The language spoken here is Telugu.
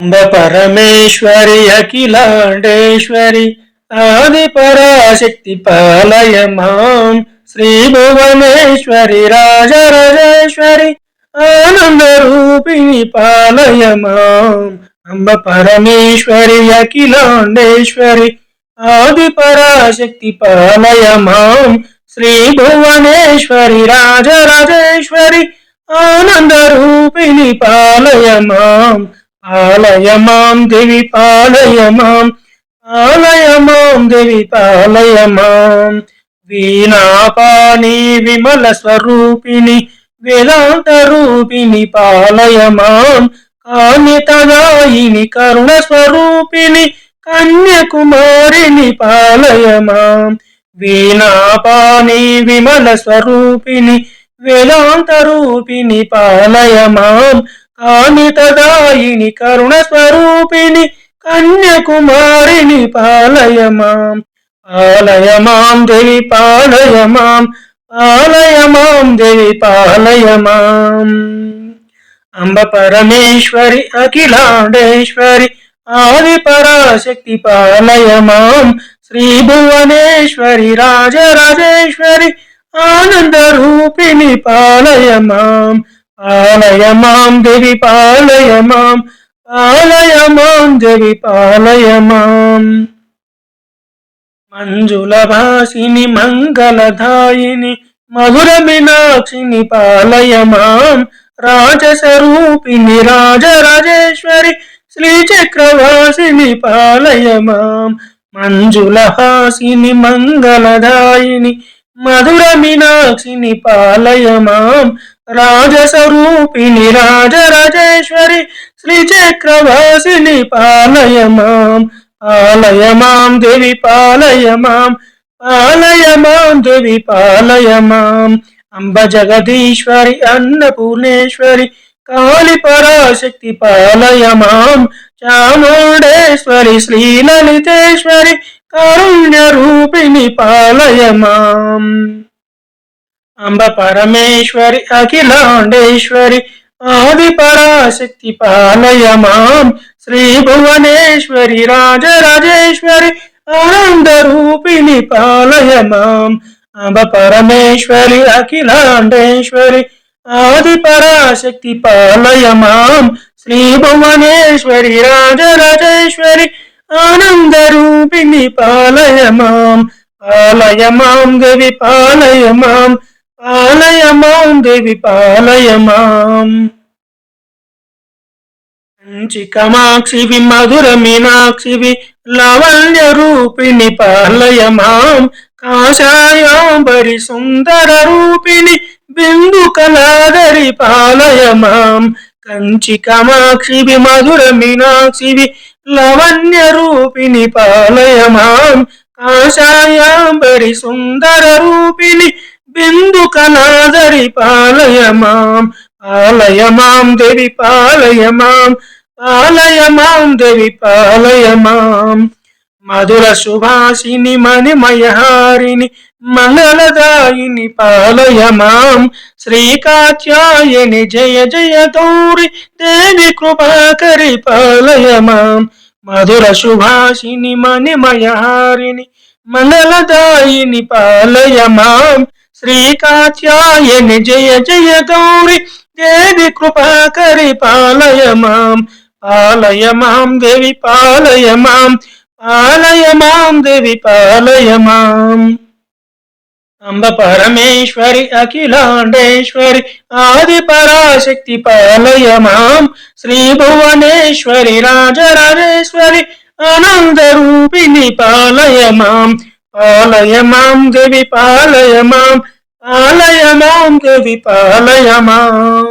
అంబ పరమేశ్వరి అఖిలాండేశ్వరి ఆది పరాశక్తి పాలయ మాం శ్రీ భువనేశ్వరి రాజరాజేశ్వరి ఆనంద రూపిణి పాలయ మాం. అంబ పరమేశ్వరి అఖిలాండేశ్వరి ఆది పరాశక్తి పాలయ మాం శ్రీ భువనేశ్వరి రాజరాజేశ్వరి ఆనంద రూపిణి పాలయ మాం. పాలయ మాం దేవి పాలయ మాం, పాలయ మాం దేవి పాలయ మాం. వీణాపాణి విమల స్వరూపిణి వేదాంత రూపిణి పాలయ మాం. కామితదాయిని కరుణ స్వరూపిణి కన్యాకుమారిని పాలయ మాం. వీణాపాణి విమల స్వరూపిణి వేదాంత రూపిణి పాలయ మాం. కామితదాయిని కరుణ స్వరూపిణి కన్యాకుమారిని పాలయ మాం. పాలయ మాం దేవి పాలయ మాం, పాలయ మాం దేవి పాలయ మాం. అంబ పరమేశ్వరి అఖిలాండేశ్వరి ఆది పరాశక్తి పాలయ మాం శ్రీ భువనేశ్వరి రాజరాజేశ్వరి ఆనంద రూపిణి పాలయ మాం. పాలయ మాం దేవి పాలయ మాం, పాలయ మాం దేవి పాలయ మాం. మంజుల భాసిని మంగళదాయిని మధుర మీనాక్షిని పాలయ మాం. రాజస్వరూపిణి రాజరాజేశ్వరి శ్రీచక్రవాసిని పాలయ మాం. మంజుల హాసిని మంగళదాయిని మధుర మీనాక్షిని పాలయ మాం. రాజస్వరూపిణి రాజరాజేశ్వరి శ్రీచక్రవాసిని పాలయ మాం. పాలయ మాం దేవి పాలయ మాం, పాలయ మాం దేవి పాలయ మాం. అంబ జగదీశ్వరి అన్నపూర్ణేశ్వరి కాళి పరాశక్తి పాలయ మాం. చాముండేశ్వరి శ్రీలలితేశ్వరి కారుణ్య రూపిణి పాలయ మాం. అంబ పరమేశ్వరి అఖిలాండేశ్వరి ఆది పరాశక్తి పాలయ మాం శ్రీ భువనేశ్వరి రాజరాజేశ్వరి ఆనంద రూపిణి పాలయ మాం. అంబ పరమేశ్వరి అఖిలాండేశ్వరి ఆది పరాశక్తి పాలయ మాం శ్రీ భువనేశ్వరి రాజరాజేశ్వరి ఆనంద రూపిణి పాలయ మాం. పాలయ మాం దేవి పాలయ మాం, పాలయ మాం దేవి పాలయ మాం. కంచి కామాక్షివి మధుర మీనాక్షివి లావణ్య రూపిణి పాలయ మాం. కాషాయాంబరి సుందర రూపిణి బిందు కళాధరి పాలయ మాం. కంచి కామాక్షివి మధుర మీనాక్షివి లావణ్య రూపిణి పాలయ మాం. కాషాయాంబరి సుందర రూపిణి బిందు కళాధరి పాలయ మాం. పాలయ మాం దేవి పాలయ మాం, పాలయ మాం దేవి పాలయ మాం. మధుర సుభాషిని మణిమయహారిణి మంగళదాయిని పాలయ మాం. శ్రీకాత్యాయని జయ జయ గౌరి దేవి కృపాకరి పాలయ మాం. మధుర సుభాషిని మణిమయహారిని మంగళదాయిని పాలయ మాం. శ్రీకాత్యాయని జయ జయ గౌరి దేవి కృపాకరి పాలయ మాం. పాలయ మాం దేవి పాలయ మాం, పాలయ మాం దేవి పాలయ మాం. అంబ పరమేశ్వరి అఖిలాండేశ్వరి ఆది పరాశక్తి పాలయ మాం శ్రీ భువనేశ్వరి రాజరాజేశ్వరి ఆనంద రూపిణి పాలయ మాం. పాలయ మాం దేవి పాలయ మాం, పాలయ మాం దేవి పాలయ మాం.